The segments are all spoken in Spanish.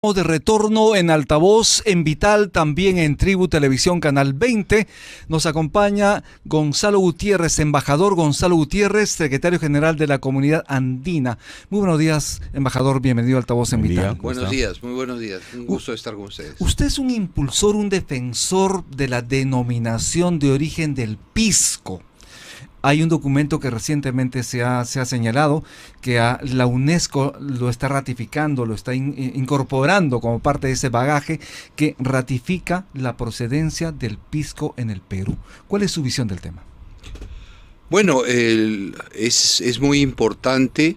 De retorno en Altavoz, en Vital, también en Tribu Televisión Canal 20. Nos acompaña Gonzalo Gutiérrez, embajador Gonzalo Gutiérrez, secretario general de la Comunidad Andina. Muy buenos días, embajador, bienvenido a Altavoz en Vital. Buenos días, muy buenos días. Un gusto estar con ustedes. Usted es un impulsor, un defensor de la denominación de origen del pisco. Hay un documento que recientemente se ha señalado que la UNESCO lo está ratificando, lo está incorporando como parte de ese bagaje que ratifica la procedencia del pisco en el Perú. ¿Cuál es su visión del tema? Bueno, es muy importante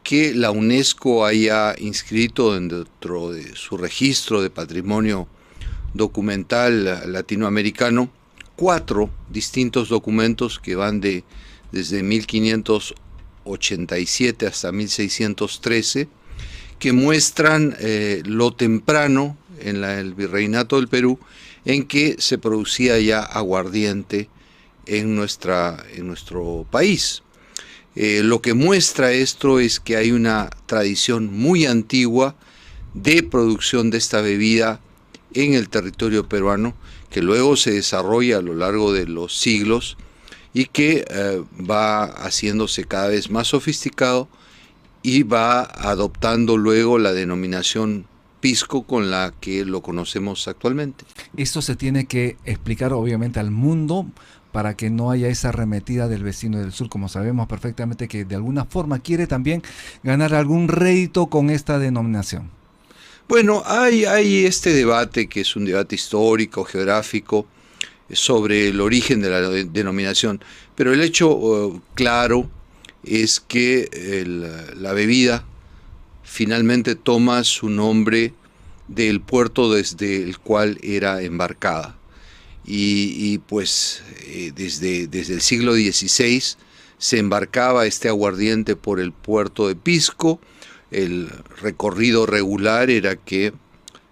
que la UNESCO haya inscrito dentro de su registro de patrimonio documental latinoamericano 4 distintos documentos que van desde 1587 hasta 1613, que muestran lo temprano en el Virreinato del Perú en que se producía ya aguardiente en nuestro país. Lo que muestra esto es que hay una tradición muy antigua de producción de esta bebida en el territorio peruano, que luego se desarrolla a lo largo de los siglos y que va haciéndose cada vez más sofisticado y va adoptando luego la denominación pisco con la que lo conocemos actualmente. Esto se tiene que explicar obviamente al mundo para que no haya esa arremetida del vecino del sur, como sabemos perfectamente que de alguna forma quiere también ganar algún rédito con esta denominación. Bueno, hay este debate que es un debate histórico, geográfico, sobre el origen de la denominación, pero el hecho claro es que la bebida finalmente toma su nombre del puerto desde el cual era embarcada. Pues desde el siglo XVI se embarcaba este aguardiente por el puerto de Pisco. El recorrido regular era que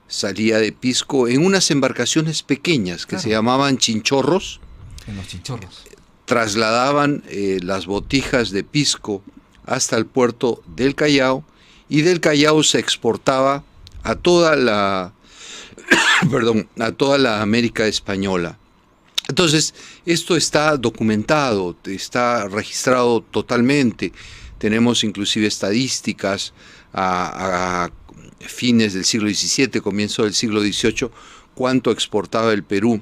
salía de Pisco en unas embarcaciones pequeñas que se llamaban chinchorros. En los chinchorros. Trasladaban las botijas de Pisco hasta el puerto del Callao, y del Callao se exportaba a toda la América española. Entonces, esto está documentado, está registrado totalmente. Tenemos inclusive estadísticas a fines del siglo XVII, comienzo del siglo XVIII, cuánto exportaba el Perú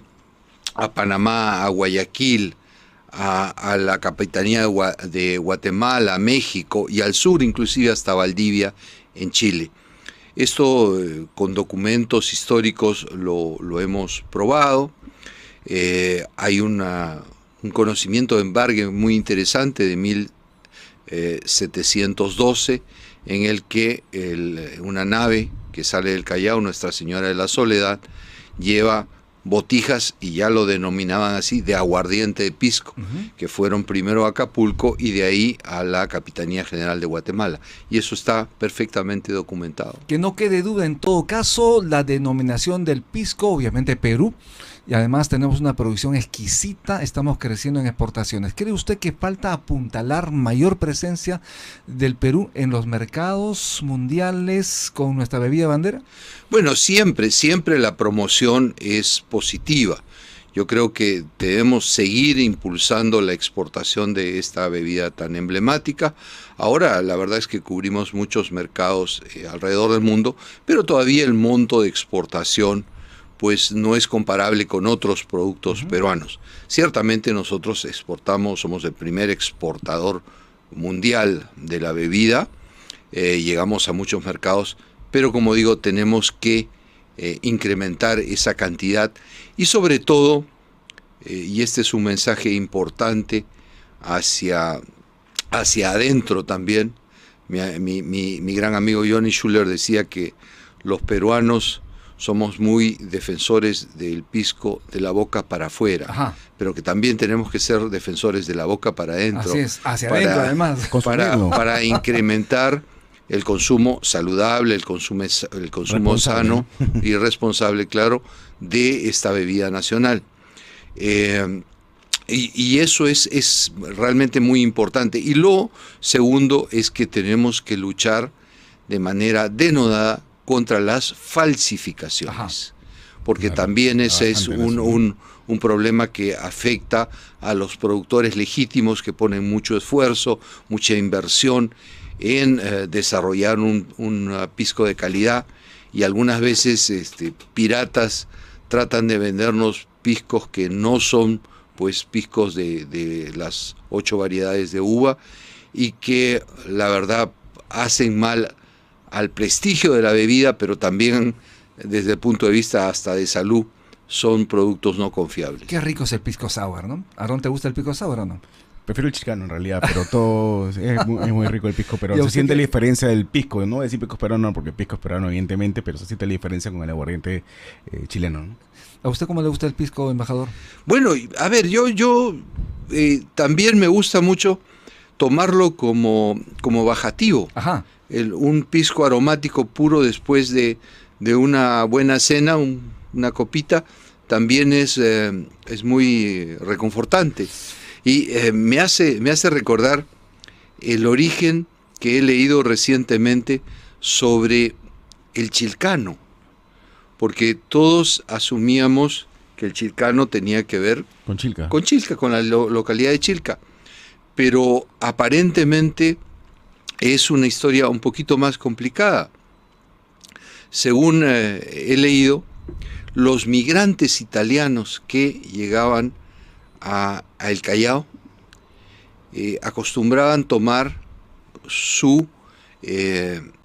a Panamá, a Guayaquil, a la Capitanía de Guatemala, a México y al sur, inclusive hasta Valdivia, en Chile. Esto con documentos históricos lo hemos probado. Hay un conocimiento de embargue muy interesante de 1712, en el que una nave que sale del Callao, Nuestra Señora de la Soledad, lleva botijas, y ya lo denominaban así, de aguardiente de Pisco, que fueron primero a Acapulco y de ahí a la Capitanía General de Guatemala. Y eso está perfectamente documentado. Que no quede duda, en todo caso, la denominación del pisco, obviamente Perú, y además tenemos una producción exquisita, estamos creciendo en exportaciones. ¿Cree usted que falta apuntalar mayor presencia del Perú en los mercados mundiales con nuestra bebida bandera? Bueno, siempre la promoción es positiva. Yo creo que debemos seguir impulsando la exportación de esta bebida tan emblemática. Ahora la verdad es que cubrimos muchos mercados alrededor del mundo, pero todavía el monto de exportación pues no es comparable con otros productos peruanos. Ciertamente nosotros exportamos, somos el primer exportador mundial de la bebida, llegamos a muchos mercados, pero como digo, tenemos que incrementar esa cantidad y sobre todo, y este es un mensaje importante hacia adentro también. Mi gran amigo Johnny Schuller decía que los peruanos somos muy defensores del pisco de la boca para afuera, pero que también tenemos que ser defensores de la boca para adentro. Así es, hacia adentro además. Para incrementar el consumo saludable, el consumo sano y responsable, claro, de esta bebida nacional. Y eso es realmente muy importante. Y lo segundo es que tenemos que luchar de manera denodada contra las falsificaciones. Porque Claro, también ese es bastante en eso. un problema que afecta a los productores legítimos que ponen mucho esfuerzo, mucha inversión en desarrollar un pisco de calidad, y algunas veces piratas tratan de vendernos piscos que no son pues piscos de las 8 variedades de uva, y que la verdad hacen mal al prestigio de la bebida, pero también desde el punto de vista hasta de salud son productos no confiables. Qué rico es el pisco sour, ¿no? ¿Aarón, te gusta el pisco sour o no? Prefiero el chilcano en realidad, pero todo es muy rico el pisco, pero ¿Y a se usted siente qué? la diferencia del pisco, no decir pisco peruano porque pisco es peruano evidentemente, pero se siente la diferencia con el aguardiente chileno, ¿no? ¿A usted cómo le gusta el pisco, embajador? Bueno, a ver, yo también me gusta mucho tomarlo como bajativo. Ajá. Un pisco aromático puro después de una buena cena, una copita, también es muy reconfortante. Y me hace recordar el origen que he leído recientemente sobre el chilcano, porque todos asumíamos que el chilcano tenía que ver Con Chilca. con la localidad de Chilca, pero aparentemente es una historia un poquito más complicada. Según he leído, los migrantes italianos que llegaban a El Callao acostumbraban tomar su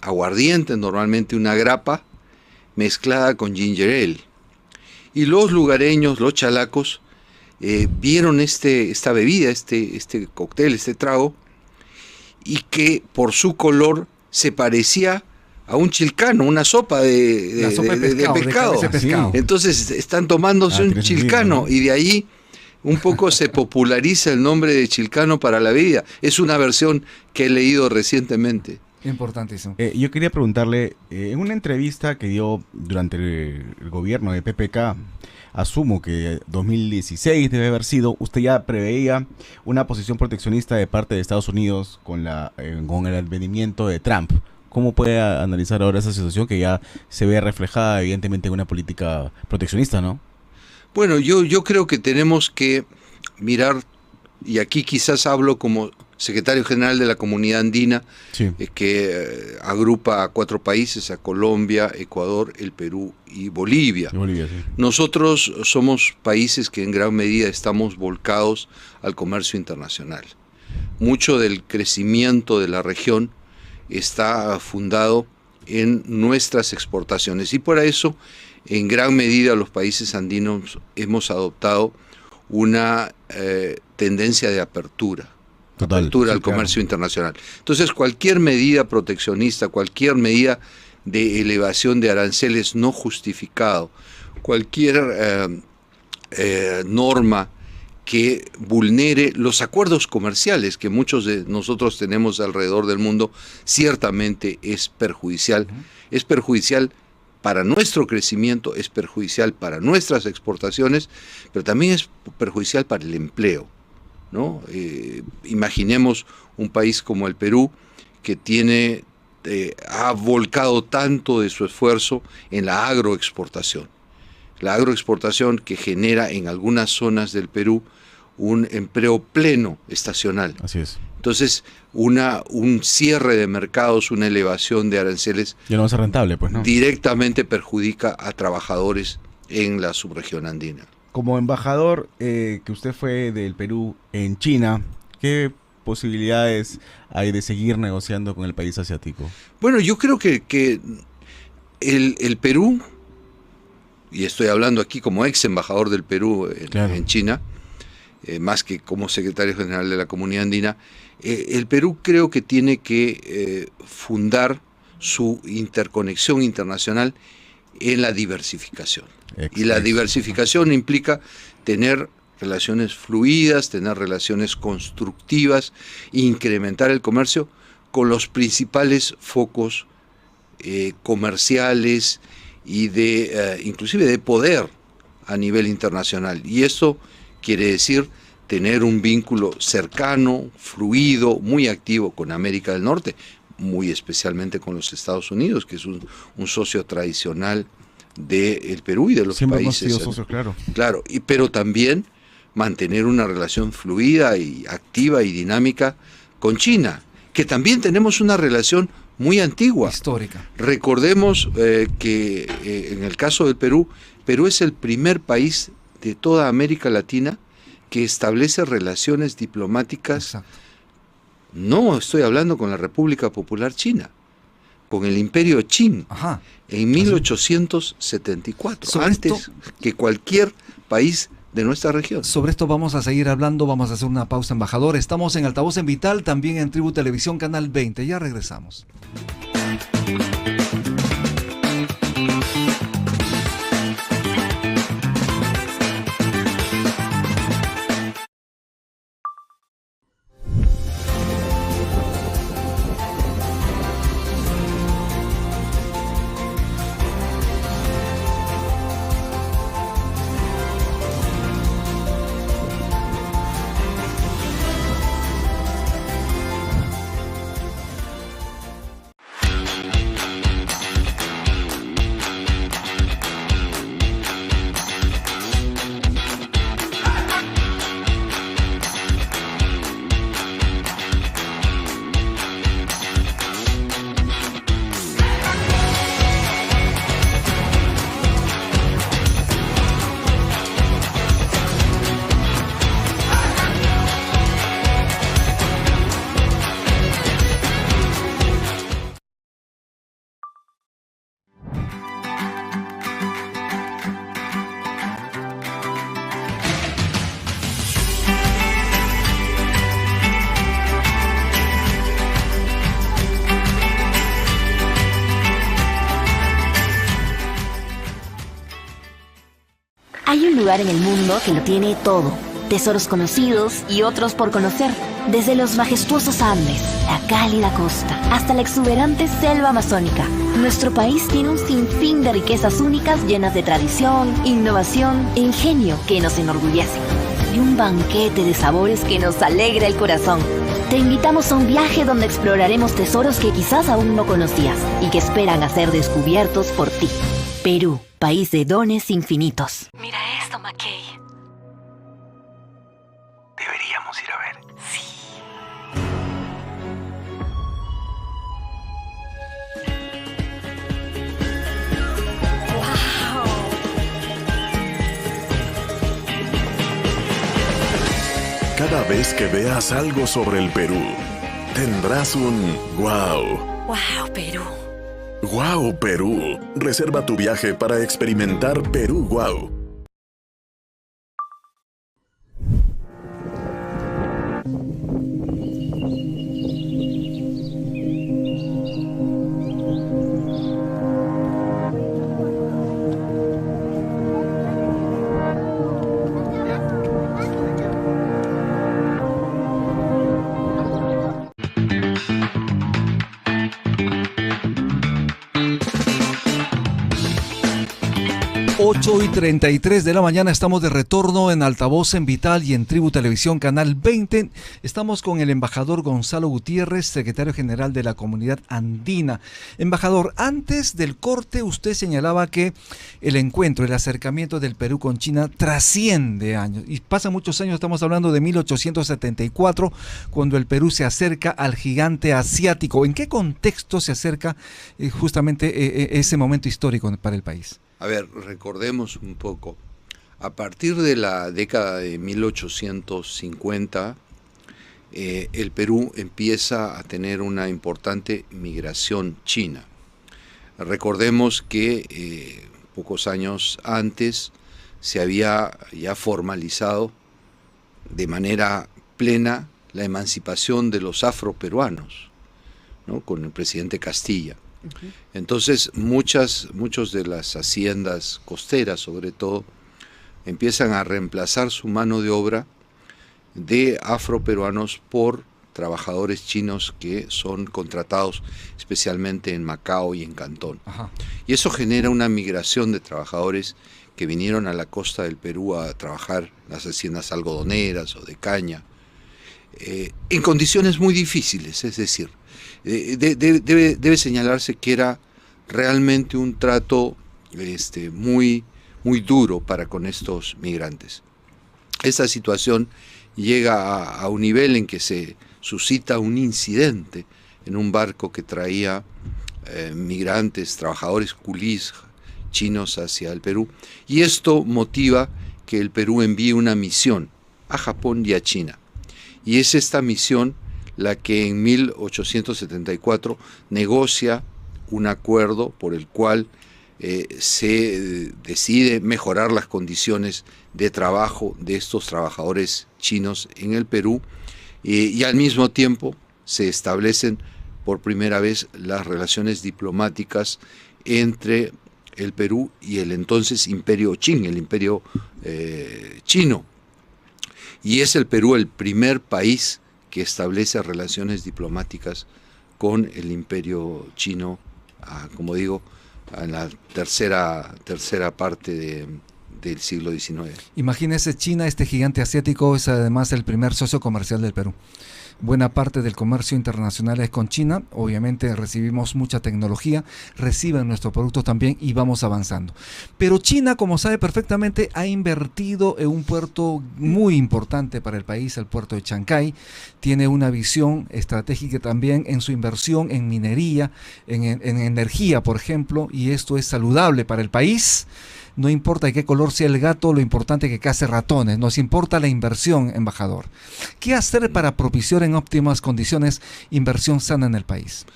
aguardiente, normalmente una grapa, mezclada con ginger ale. Y los lugareños, los chalacos, vieron esta bebida, este cóctel, este trago, y que por su color se parecía a un chilcano, una sopa de pescado. cabeza de pescado. Entonces están tomándose un tiene sentido, chilcano, ¿no? y de ahí un poco se populariza el nombre de chilcano para la bebida. Es una versión que he leído recientemente. Importantísimo. Yo quería preguntarle, en una entrevista que dio durante el gobierno de PPK, asumo que 2016 debe haber sido, usted ya preveía una posición proteccionista de parte de Estados Unidos con el advenimiento de Trump. ¿Cómo puede analizar ahora esa situación que ya se ve reflejada evidentemente en una política proteccionista, no? Bueno, yo creo que tenemos que mirar, y aquí quizás hablo como secretario general de la Comunidad Andina, Sí. que agrupa a 4 países, a Colombia, Ecuador, el Perú y Bolivia. De Bolivia, sí. Nosotros somos países que en gran medida estamos volcados al comercio internacional. Mucho del crecimiento de la región está fundado en nuestras exportaciones, y por eso en gran medida los países andinos hemos adoptado una tendencia de apertura. Total, Apertura sí, al comercio internacional. Entonces, cualquier medida proteccionista, cualquier medida de elevación de aranceles no justificado, cualquier norma que vulnere los acuerdos comerciales que muchos de nosotros tenemos alrededor del mundo, ciertamente es perjudicial. Es perjudicial para nuestro crecimiento, es perjudicial para nuestras exportaciones, pero también es perjudicial para el empleo, ¿no? Imaginemos un país como el Perú, que ha volcado tanto de su esfuerzo en la agroexportación. La agroexportación que genera en algunas zonas del Perú un empleo pleno estacional. Así es. Entonces, un cierre de mercados, una elevación de aranceles Ya no va a ser rentable, pues, ¿no? directamente perjudica a trabajadores en la subregión andina. Como embajador que usted fue del Perú en China, ¿qué posibilidades hay de seguir negociando con el país asiático? Bueno, yo creo que el Perú, y estoy hablando aquí como ex embajador del Perú Claro. en China, más que como secretario general de la Comunidad Andina, el Perú creo que tiene que fundar su interconexión internacional en la diversificación. Y la diversificación implica tener relaciones fluidas, tener relaciones constructivas, incrementar el comercio con los principales focos comerciales y inclusive de poder a nivel internacional. Y esto quiere decir tener un vínculo cercano, fluido, muy activo con América del Norte, muy especialmente con los Estados Unidos, que es un socio tradicional del Perú y de los Siempre países. hemos sido socios, claro. Claro, pero también mantener una relación fluida y activa y dinámica con China, que también tenemos una relación muy antigua. Histórica. Recordemos que en el caso del Perú, Perú es el primer país de toda América Latina que establece relaciones diplomáticas. Exacto. No estoy hablando con la República Popular China, con el Imperio Qing, Ajá. en 1874, Sobre antes esto, que cualquier país de nuestra región. sobre esto vamos a seguir hablando, vamos a hacer una pausa, embajador. Estamos en Altavoz en Vital, también en Tribu Televisión, Canal 20. Ya regresamos. Hay un lugar en el mundo que lo tiene todo. Tesoros conocidos y otros por conocer. Desde los majestuosos Andes, la cálida costa, hasta la exuberante selva amazónica. Nuestro país tiene un sinfín de riquezas únicas llenas de tradición, innovación e ingenio que nos enorgullecen. Y un banquete de sabores que nos alegra el corazón. Te invitamos a un viaje donde exploraremos tesoros que quizás aún no conocías y que esperan a ser descubiertos por ti. Perú, país de dones infinitos. Mira esto, McKay. Deberíamos ir a ver. Cada vez que veas algo sobre el Perú, tendrás un wow. ¡Wow, Perú! Wow, Perú. Reserva tu viaje para experimentar Perú Wow. Ocho y 33 de la mañana, estamos de retorno en Altavoz en Vital y en Tribu Televisión Canal 20. Estamos con el embajador Gonzalo Gutiérrez, secretario general de la Comunidad Andina. Embajador, antes del corte usted señalaba que el encuentro, el acercamiento del Perú con China trasciende años. Y pasan muchos años, estamos hablando de 1874, cuando el Perú se acerca al gigante asiático. ¿En qué contexto se acerca justamente ese momento histórico para el país? A ver, recordemos un poco. A partir de la década de 1850, el Perú empieza a tener una importante migración china. Recordemos que pocos años antes se había ya formalizado de manera plena la emancipación de los afroperuanos, ¿no? Con el presidente Castilla. Entonces muchas de las haciendas costeras, sobre todo, empiezan a reemplazar su mano de obra de afroperuanos por trabajadores chinos que son contratados especialmente en Macao y en Cantón. Ajá. Y eso genera una migración de trabajadores que vinieron a la costa del Perú a trabajar en las haciendas algodoneras o de caña. en condiciones muy difíciles, es decir, debe señalarse que era realmente un trato muy, muy duro para con estos migrantes. Esta situación llega a un nivel en que se suscita un incidente en un barco que traía migrantes, trabajadores culís chinos hacia el Perú, y esto motiva que el Perú envíe una misión a Japón y a China. Y es esta misión la que en 1874 negocia un acuerdo por el cual se decide mejorar las condiciones de trabajo de estos trabajadores chinos en el Perú, y al mismo tiempo se establecen por primera vez las relaciones diplomáticas entre el Perú y el entonces Imperio Qing, el Imperio chino. Y es el Perú el primer país que establece relaciones diplomáticas con el Imperio chino, como digo, en la tercera parte del siglo XIX. Imagínese, China, este gigante asiático, es además el primer socio comercial del Perú. Buena parte del comercio internacional es con China. Obviamente recibimos mucha tecnología, reciben nuestros productos también y vamos avanzando. Pero China, como sabe perfectamente, ha invertido en un puerto muy importante para el país, el puerto de Chancay. Tiene una visión estratégica también en su inversión en minería, en energía, por ejemplo, y esto es saludable para el país. No importa de qué color sea el gato, lo importante es que case ratones. Nos importa la inversión, embajador. ¿Qué hacer para propiciar en óptimas condiciones inversión sana en el país?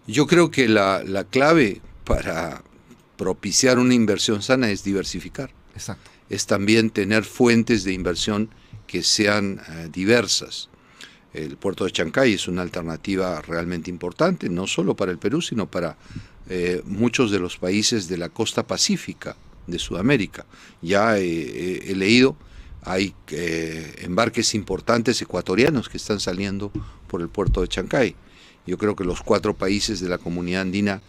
Yo creo que la clave para propiciar una inversión sana es diversificar. Exacto. Es también tener fuentes de inversión que sean diversas. El puerto de Chancay es una alternativa realmente importante, no solo para el Perú, sino para muchos de los países de la costa pacífica de Sudamérica. Ya he leído, hay embarques importantes ecuatorianos que están saliendo por el puerto de Chancay. Yo creo que los 4 países de la comunidad andina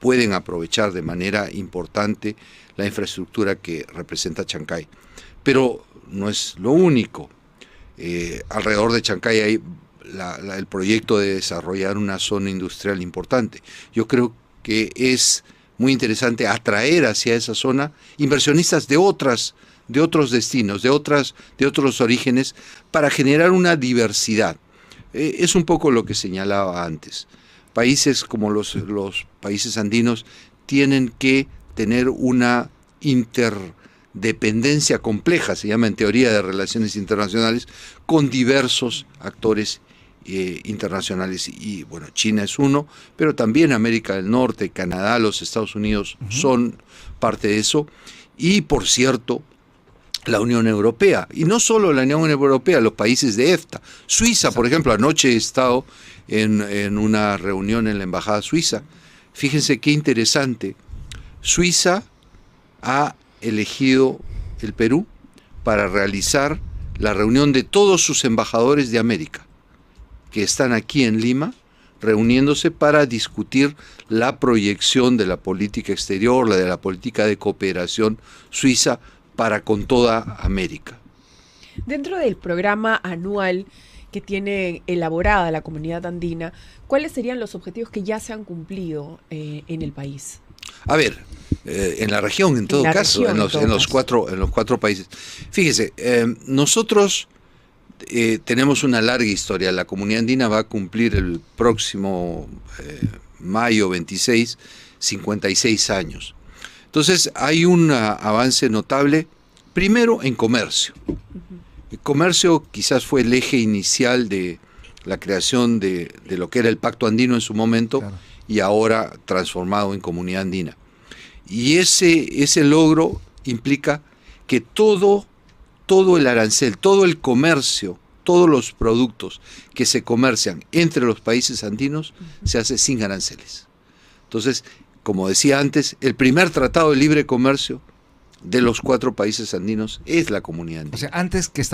pueden aprovechar de manera importante la infraestructura que representa Chancay. Pero no es lo único. Alrededor de Chancay hay el proyecto de desarrollar una zona industrial importante. Yo creo que es muy interesante atraer hacia esa zona inversionistas de otros destinos, de otros orígenes, para generar una diversidad. Es un poco lo que señalaba antes. Países como los países andinos tienen que tener una interdependencia compleja, se llama en teoría de relaciones internacionales, con diversos actores internacionales, y bueno, China es uno, pero también América del Norte, Canadá, los Estados Unidos son parte de eso, y por cierto, la Unión Europea, y no solo la Unión Europea, los países de EFTA. Suiza, por ejemplo, anoche he estado en una reunión en la Embajada Suiza. Fíjense qué interesante, Suiza ha elegido el Perú para realizar la reunión de todos sus embajadores de América, que están aquí en Lima, reuniéndose para discutir la proyección de la política exterior, la de la política de cooperación suiza para con toda América. Dentro del programa anual que tiene elaborada la comunidad andina, ¿cuáles serían los objetivos que ya se han cumplido en el país? A ver, en la región, en todo caso, en los cuatro países. Fíjese, nosotros tenemos una larga historia. La comunidad andina va a cumplir el próximo mayo 26, 56 años. Entonces hay un avance notable, primero en comercio. El comercio quizás fue el eje inicial de la creación de lo que era el Pacto Andino en su momento, claro, y ahora transformado en Comunidad Andina. Y ese logro implica que todo el arancel, todo el comercio, todos los productos que se comercian entre los países andinos se hace sin aranceles. Entonces, como decía antes, el primer tratado de libre comercio de los 4 países andinos es la Comunidad Andina. O sea, antes que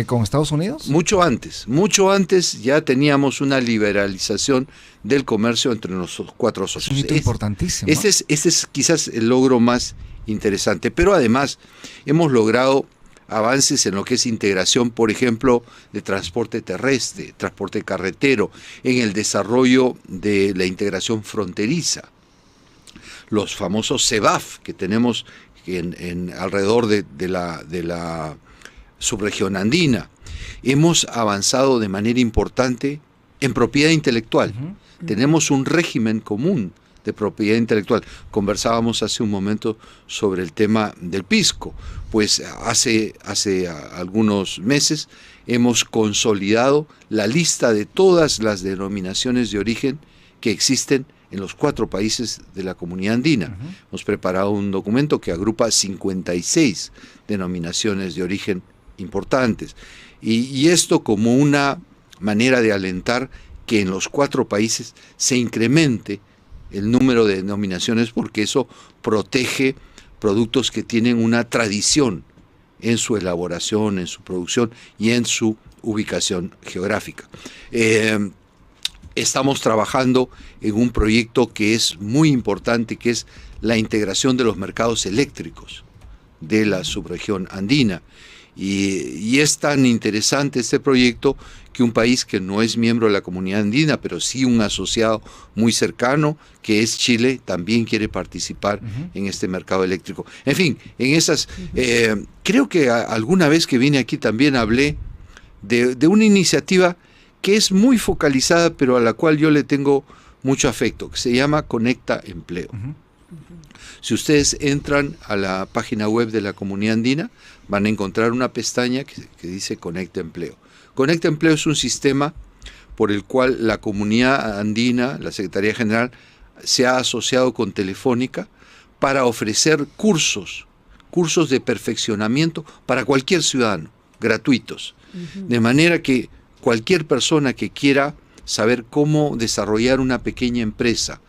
con Estados Unidos. Mucho antes ya teníamos una liberalización del comercio entre los 4 socios. Es un hito importantísimo. Este es quizás el logro más interesante, pero además hemos logrado avances en lo que es integración, por ejemplo, de transporte terrestre, transporte carretero, en el desarrollo de la integración fronteriza. Los famosos CEVAF que tenemos alrededor de la subregión andina. Hemos avanzado de manera importante en propiedad intelectual. Tenemos un régimen común de propiedad intelectual. Conversábamos hace un momento sobre el tema del pisco. Pues hace algunos meses hemos consolidado la lista de todas las denominaciones de origen que existen en los 4 países de la Comunidad Andina. Hemos preparado un documento que agrupa 56 denominaciones de origen importantes. Y esto como una manera de alentar que en los 4 países se incremente el número de denominaciones, porque eso protege productos que tienen una tradición en su elaboración, en su producción y en su ubicación geográfica. Estamos trabajando en un proyecto que es muy importante, que es la integración de los mercados eléctricos de la subregión andina. Y es tan interesante este proyecto que un país que no es miembro de la Comunidad Andina, pero sí un asociado muy cercano, que es Chile, también quiere participar en este mercado eléctrico. En fin, en esas, creo que alguna vez que vine aquí también hablé de una iniciativa que es muy focalizada, pero a la cual yo le tengo mucho afecto, que se llama Conecta Empleo. Si ustedes entran a la página web de la Comunidad Andina, van a encontrar una pestaña que dice Conecta Empleo. Conecta Empleo es un sistema por el cual la Comunidad Andina, la Secretaría General, se ha asociado con Telefónica para ofrecer cursos de perfeccionamiento para cualquier ciudadano, gratuitos. De manera que cualquier persona que quiera saber cómo desarrollar una pequeña empresa,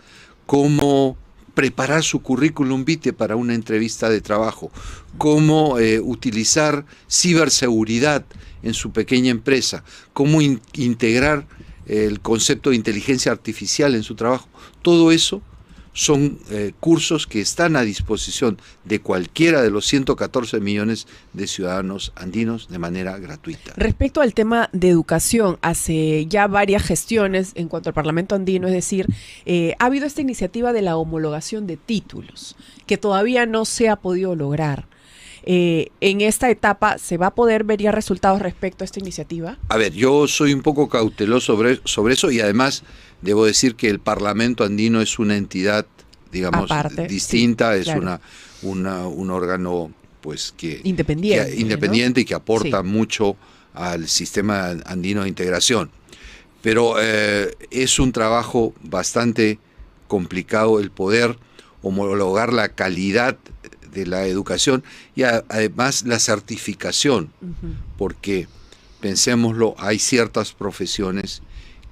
cómo preparar su currículum vitae para una entrevista de trabajo, cómo utilizar ciberseguridad en su pequeña empresa, cómo integrar el concepto de inteligencia artificial en su trabajo. Todo eso son cursos que están a disposición de cualquiera de los 114 millones de ciudadanos andinos de manera gratuita. Respecto al tema de educación, hace ya varias gestiones en cuanto al Parlamento andino, es decir, ha habido esta iniciativa de la homologación de títulos, que todavía no se ha podido lograr. En esta etapa, ¿se va a poder ver ya resultados respecto a esta iniciativa? A ver, yo soy un poco cauteloso sobre eso, y además debo decir que el Parlamento andino es una entidad, digamos, aparte, distinta, sí, es claro, un órgano pues independiente, ¿no? Y que aporta mucho al sistema andino de integración. Pero es un trabajo bastante complicado el poder homologar la calidad de la educación y además la certificación, porque pensémoslo, hay ciertas profesiones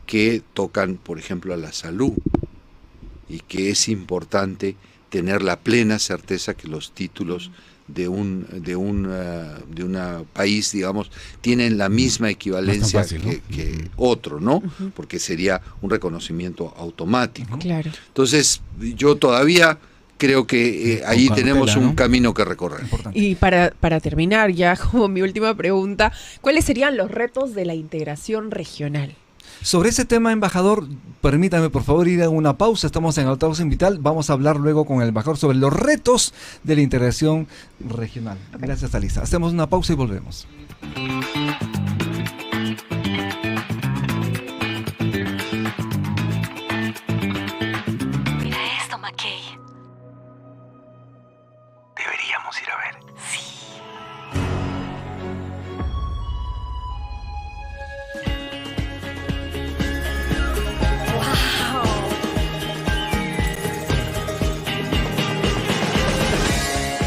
que tocan, por ejemplo, a la salud, y que es importante tener la plena certeza que los títulos de un país, digamos, tienen la misma equivalencia fácil, ¿no? que otro, ¿no? Porque sería un reconocimiento automático. Claro. Entonces, yo todavía creo que ahí tenemos un camino que recorrer. Y para terminar, ya como mi última pregunta, ¿cuáles serían los retos de la integración regional? Sobre ese tema, embajador, permítame por favor ir a una pausa. Estamos en Altavoz Vital. Vamos a hablar luego con el embajador sobre los retos de la integración regional. Okay. Gracias, Alisa. Hacemos una pausa y volvemos. Mira esto, McKay. Deberíamos ir a ver. Sí.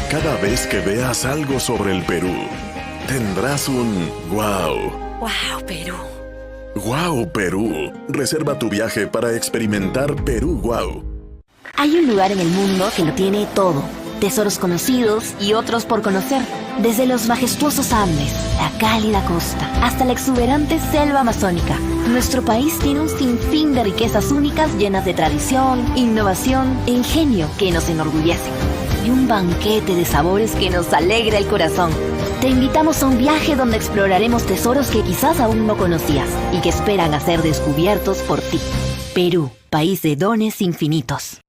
Cada vez que veas algo sobre el Perú, tendrás un wow. ¡Wow, Perú! ¡Wow, Perú! Reserva tu viaje para experimentar Perú wow. Hay un lugar en el mundo que lo tiene todo. Tesoros conocidos y otros por conocer. Desde los majestuosos Andes, la cálida costa, hasta la exuberante selva amazónica. Nuestro país tiene un sinfín de riquezas únicas llenas de tradición, innovación e ingenio que nos enorgullecen. Y un banquete de sabores que nos alegra el corazón. Te invitamos a un viaje donde exploraremos tesoros que quizás aún no conocías y que esperan a ser descubiertos por ti. Perú, país de dones infinitos.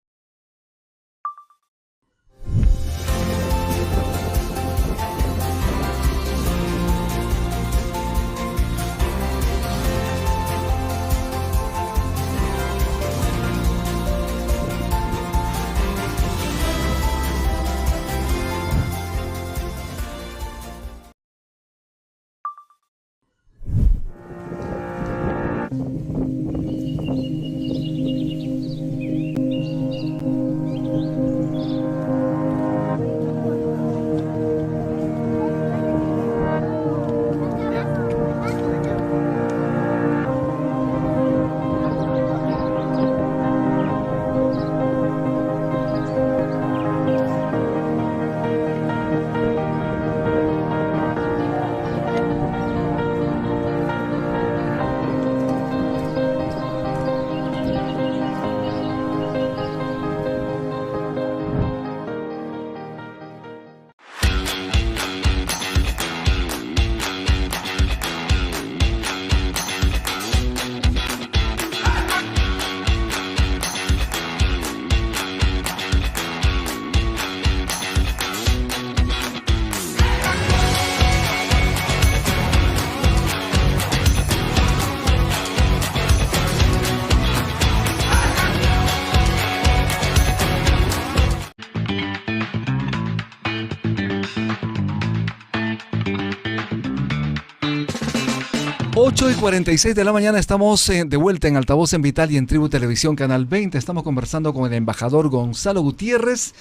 Ocho y 46 de la mañana, estamos de vuelta en Altavoz en Vital y en Tribu Televisión Canal 20. Estamos conversando con el embajador Gonzalo Gutiérrez,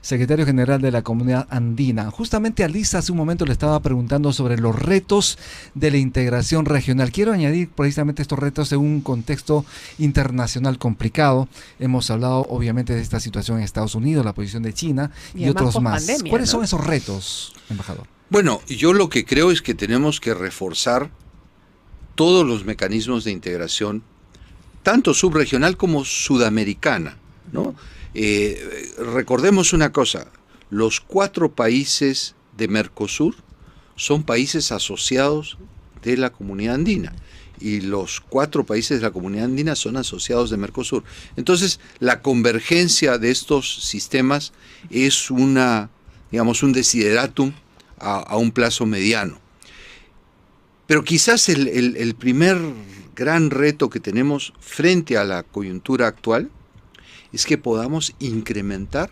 secretario general de la Comunidad Andina. Justamente a Lisa hace un momento le estaba preguntando sobre los retos de la integración regional. Quiero añadir precisamente estos retos en un contexto internacional complicado. Hemos hablado obviamente de esta situación en Estados Unidos, la posición de China y otros más. ¿Cuáles son esos retos, embajador? Bueno, yo lo que creo es que tenemos que reforzar todos los mecanismos de integración, tanto subregional como sudamericana, ¿no? Recordemos una cosa, los 4 países de Mercosur son países asociados de la Comunidad Andina y los 4 países de la Comunidad Andina son asociados de Mercosur. Entonces, la convergencia de estos sistemas es un desideratum a un plazo mediano. Pero quizás el primer gran reto que tenemos frente a la coyuntura actual es que podamos incrementar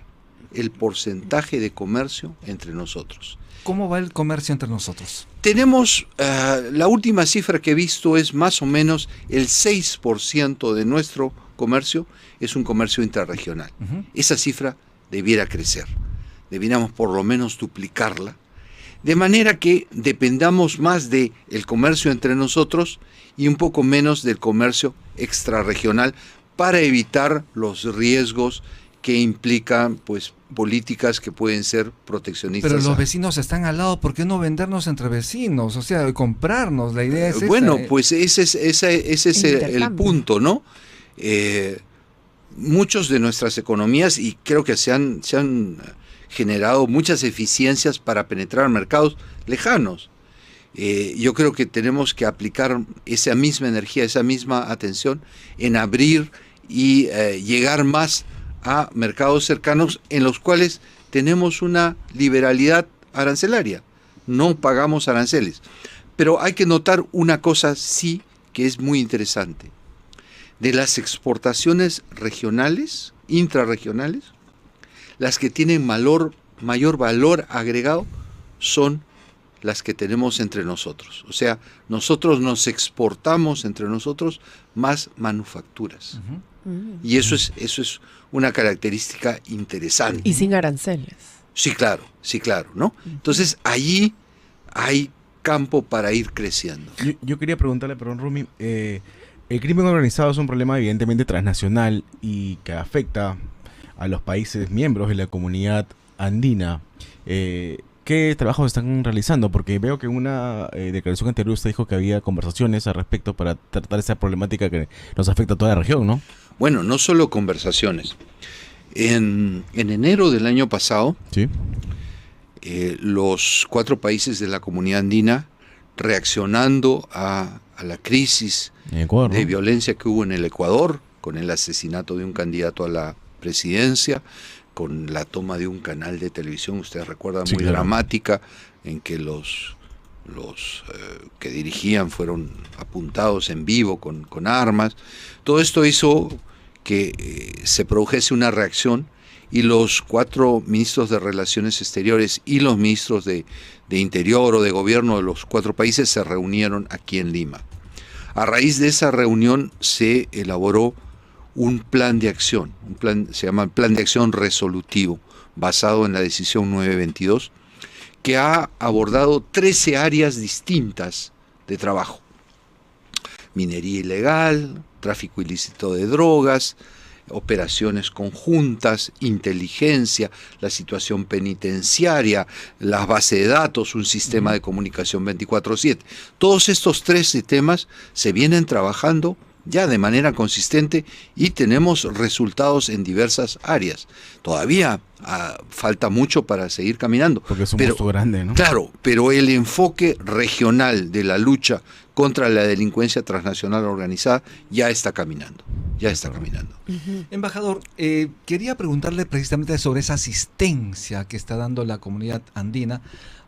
el porcentaje de comercio entre nosotros. ¿Cómo va el comercio entre nosotros? Tenemos, la última cifra que he visto es más o menos el 6% de nuestro comercio es un comercio intrarregional. Esa cifra debiera crecer, debiéramos por lo menos duplicarla, de manera que dependamos más del comercio entre nosotros y un poco menos del comercio extrarregional para evitar los riesgos que implican pues políticas que pueden ser proteccionistas. Pero los vecinos están al lado, ¿por qué no vendernos entre vecinos? O sea, comprarnos, la idea es bueno, esa. Pues ese es el punto, ¿no? Muchos de nuestras economías, y creo que se han generado muchas eficiencias para penetrar mercados lejanos. Yo creo que tenemos que aplicar esa misma energía, esa misma atención en abrir y llegar más a mercados cercanos en los cuales tenemos una liberalidad arancelaria. No pagamos aranceles. Pero hay que notar una cosa sí que es muy interesante. De las exportaciones regionales, intrarregionales, las que tienen mayor valor agregado son las que tenemos entre nosotros. O sea, nosotros nos exportamos entre nosotros más manufacturas. Y eso es una característica interesante. Y sin aranceles. Sí, claro, ¿no? Entonces, allí hay campo para ir creciendo. Yo quería preguntarle, perdón, Rumi, el crimen organizado es un problema evidentemente transnacional y que afecta a los países miembros de la Comunidad Andina. ¿Qué trabajos están realizando? Porque veo que en una declaración anterior usted dijo que había conversaciones al respecto para tratar esa problemática que nos afecta a toda la región, ¿no? Bueno, no solo conversaciones. En enero del año pasado, ¿sí?, los 4 países de la Comunidad Andina, reaccionando a la crisis Ecuador, de ¿no? violencia que hubo en el Ecuador, con el asesinato de un candidato a la presidencia, con la toma de un canal de televisión, ustedes recuerdan, Sí, muy claro. dramática, en que los que dirigían fueron apuntados en vivo con armas. Todo esto hizo que se produjese una reacción, y los 4 ministros de Relaciones Exteriores y los ministros de Interior o de Gobierno de los 4 países se reunieron aquí en Lima. A raíz de esa reunión se elaboró un plan de acción, se llama Plan de Acción Resolutivo, basado en la decisión 922, que ha abordado 13 áreas distintas de trabajo: minería ilegal, tráfico ilícito de drogas, operaciones conjuntas, inteligencia, la situación penitenciaria, las bases de datos, un sistema de comunicación 24/7. Todos estos 13 temas se vienen trabajando ya de manera consistente y tenemos resultados en diversas áreas. Todavía falta mucho para seguir caminando. Porque es un monstruo grande, ¿no? Claro, pero el enfoque regional de la lucha contra la delincuencia transnacional organizada ya está caminando. Ya está caminando. Embajador, quería preguntarle precisamente sobre esa asistencia que está dando la comunidad andina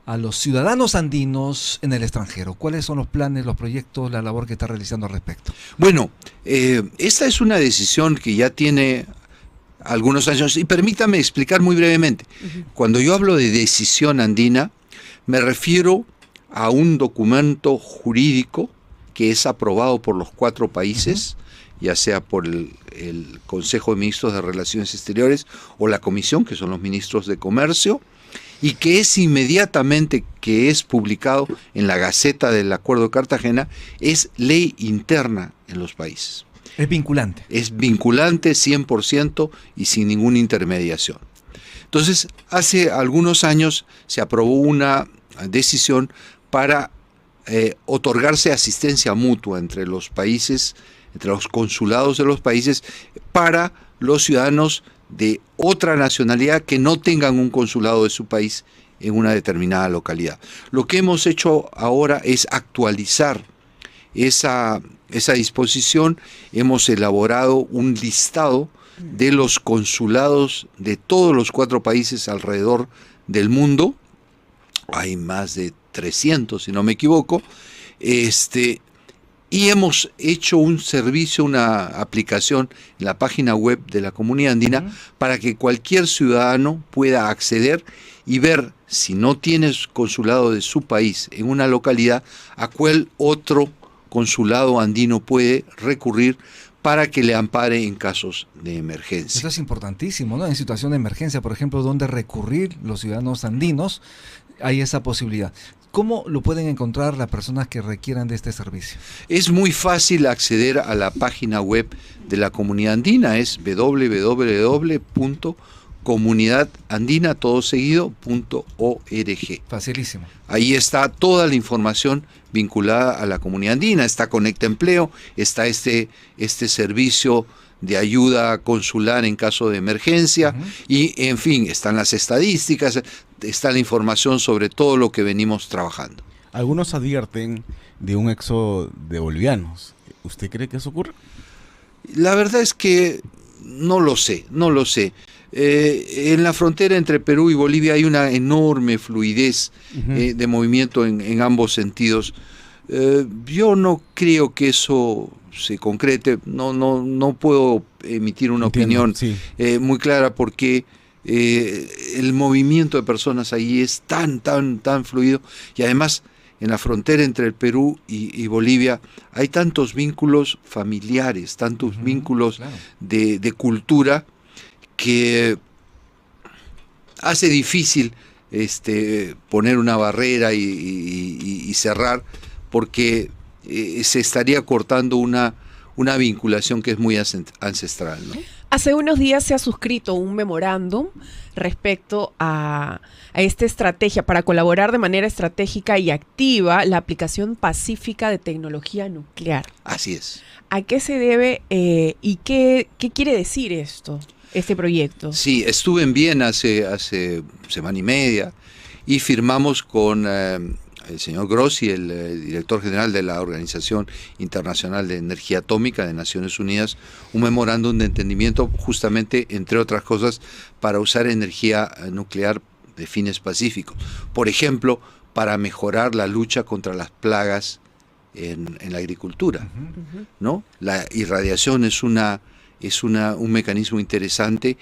a los ciudadanos andinos en el extranjero. ¿Cuáles son los planes, los proyectos, la labor que está realizando al respecto? Bueno, esta es una decisión que ya tiene algunos años, y permítame explicar muy brevemente. Cuando yo hablo de decisión andina, me refiero a un documento jurídico que es aprobado por los 4 países, ya sea por el Consejo de Ministros de Relaciones Exteriores o la Comisión, que son los ministros de Comercio, y que es inmediatamente que es publicado en la Gaceta del Acuerdo de Cartagena, es ley interna en los países. Es vinculante. Es vinculante 100% y sin ninguna intermediación. Entonces, hace algunos años se aprobó una decisión para otorgarse asistencia mutua entre los países, entre los consulados de los países, para los ciudadanos de otra nacionalidad que no tengan un consulado de su país en una determinada localidad. Lo que hemos hecho ahora es actualizar esa disposición. Hemos elaborado un listado de los consulados de todos los 4 países alrededor del mundo. Hay más de 300, si no me equivoco. Y hemos hecho un servicio, una aplicación en la página web de la Comunidad Andina para que cualquier ciudadano pueda acceder y ver, si no tienes consulado de su país en una localidad, a cuál otro consulado andino puede recurrir para que le ampare en casos de emergencia. Eso es importantísimo, ¿no? En situación de emergencia, por ejemplo, donde recurrir los ciudadanos andinos, hay esa posibilidad. ¿Cómo lo pueden encontrar las personas que requieran de este servicio? Es muy fácil acceder a la página web de la Comunidad Andina, es www.comunidadandina.org. Facilísimo. Ahí está toda la información vinculada a la Comunidad Andina. Está Conecta Empleo, está este servicio de ayuda consular en caso de emergencia, y en fin, están las estadísticas, está la información sobre todo lo que venimos trabajando. Algunos advierten de un éxodo de bolivianos. ¿Usted cree que eso ocurre? La verdad es que no lo sé. En la frontera entre Perú y Bolivia hay una enorme fluidez de movimiento en ambos sentidos. Yo no creo que eso se concrete. No puedo emitir una opinión muy clara, porque el movimiento de personas ahí es tan fluido, y además en la frontera entre el Perú y Bolivia hay tantos vínculos familiares, tantos vínculos de cultura, que hace difícil poner una barrera y cerrar, porque se estaría cortando una vinculación que es muy ancestral, ¿no? Hace unos días se ha suscrito un memorándum respecto a esta estrategia para colaborar de manera estratégica y activa la aplicación pacífica de tecnología nuclear. Así es. ¿A qué se debe y qué quiere decir este proyecto? Sí, estuve en Viena hace semana y media, y firmamos con el señor Grossi, el director general de la Organización Internacional de Energía Atómica de Naciones Unidas, un memorándum de entendimiento justamente, entre otras cosas, para usar energía nuclear de fines pacíficos. Por ejemplo, para mejorar la lucha contra las plagas en la agricultura, ¿no? La irradiación es un mecanismo interesante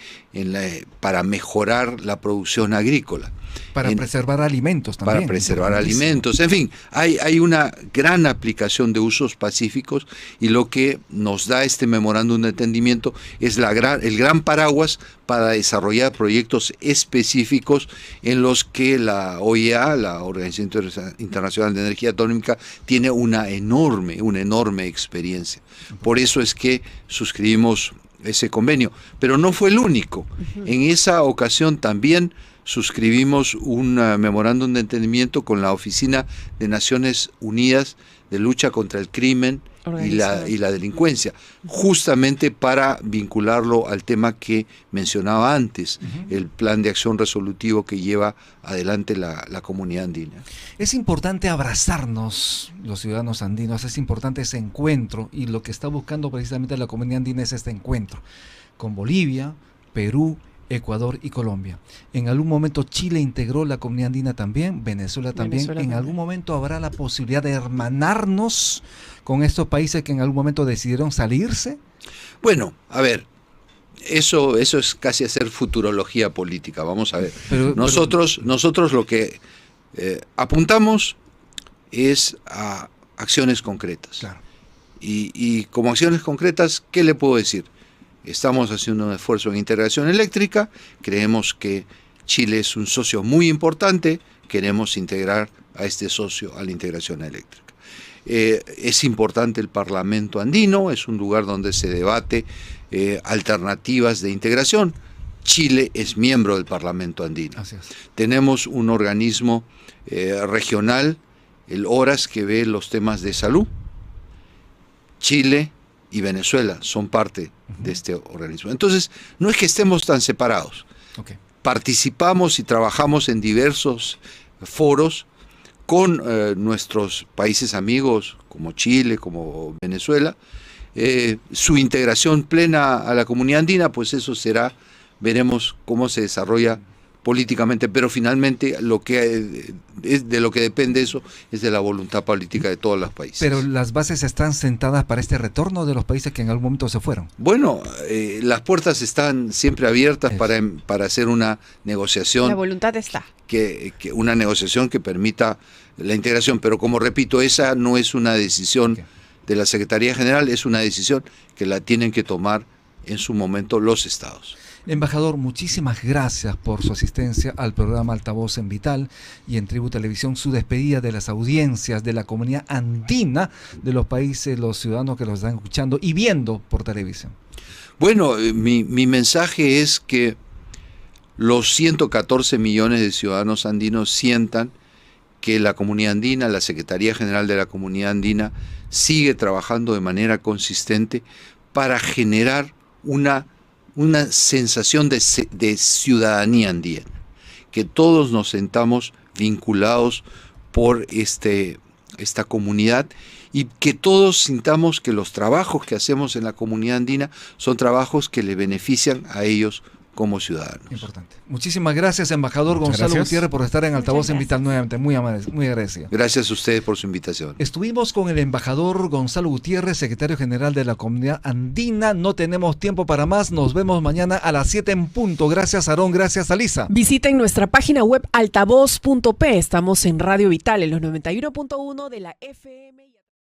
para mejorar la producción agrícola. Para preservar alimentos también. Para preservar alimentos. En fin, hay una gran aplicación de usos pacíficos, y lo que nos da este memorándum de entendimiento es el gran paraguas para desarrollar proyectos específicos en los que la OIEA, la Organización Internacional de Energía Atómica, tiene una enorme experiencia. Por eso es que suscribimos ese convenio. Pero no fue el único. En esa ocasión también suscribimos un memorándum de entendimiento con la Oficina de Naciones Unidas de Lucha contra el Crimen y la Delincuencia, justamente para vincularlo al tema que mencionaba antes, el plan de acción resolutivo que lleva adelante la comunidad andina. Es importante abrazarnos los ciudadanos andinos, es importante ese encuentro, y lo que está buscando precisamente la comunidad andina es este encuentro con Bolivia, Perú, Ecuador y Colombia. En algún momento Chile integró la comunidad andina también, Venezuela también. En algún momento habrá la posibilidad de hermanarnos con estos países que en algún momento decidieron salirse. Bueno, a ver, eso es casi hacer futurología política. Vamos a ver. Nosotros lo que apuntamos es a acciones concretas. Claro. Y como acciones concretas, ¿qué le puedo decir? Estamos haciendo un esfuerzo en integración eléctrica, creemos que Chile es un socio muy importante, queremos integrar a este socio a la integración eléctrica. Es importante el Parlamento andino, es un lugar donde se debate alternativas de integración. Chile es miembro del Parlamento andino. Así es. Tenemos un organismo regional, el ORAS, que ve los temas de salud. Chile y Venezuela son parte de este organismo. Entonces, no es que estemos tan separados. Okay. Participamos y trabajamos en diversos foros con nuestros países amigos, como Chile, como Venezuela. Su integración plena a la comunidad andina, pues eso veremos cómo se desarrolla políticamente, pero finalmente de lo que depende eso es de la voluntad política de todos los países. Pero las bases están sentadas para este retorno de los países que en algún momento se fueron. Bueno, las puertas están siempre abiertas para hacer una negociación. La voluntad está. Una negociación que permita la integración, pero como repito, esa no es una decisión de la Secretaría General, es una decisión que la tienen que tomar en su momento los estados. Embajador, muchísimas gracias por su asistencia al programa Altavoz en Vital y en Tribu Televisión, su despedida de las audiencias de la comunidad andina, de los países, los ciudadanos que los están escuchando y viendo por televisión. Bueno, mi mensaje es que los 114 millones de ciudadanos andinos sientan que la comunidad andina, la Secretaría General de la Comunidad Andina, sigue trabajando de manera consistente para generar una sensación de ciudadanía andina, que todos nos sentamos vinculados por esta comunidad, y que todos sintamos que los trabajos que hacemos en la comunidad andina son trabajos que le benefician a ellos como ciudadanos. Importante. Muchísimas gracias, embajador Gonzalo Gutiérrez, por estar en Altavoz en Vital nuevamente. Muy agradecido. Gracias a ustedes por su invitación. Estuvimos con el embajador Gonzalo Gutiérrez, secretario general de la comunidad andina. No tenemos tiempo para más. Nos vemos mañana a las 7 en punto. Gracias, Aarón. Gracias, Alisa. Visiten nuestra página web altavoz.p. Estamos en Radio Vital, en los 91.1 de la FM.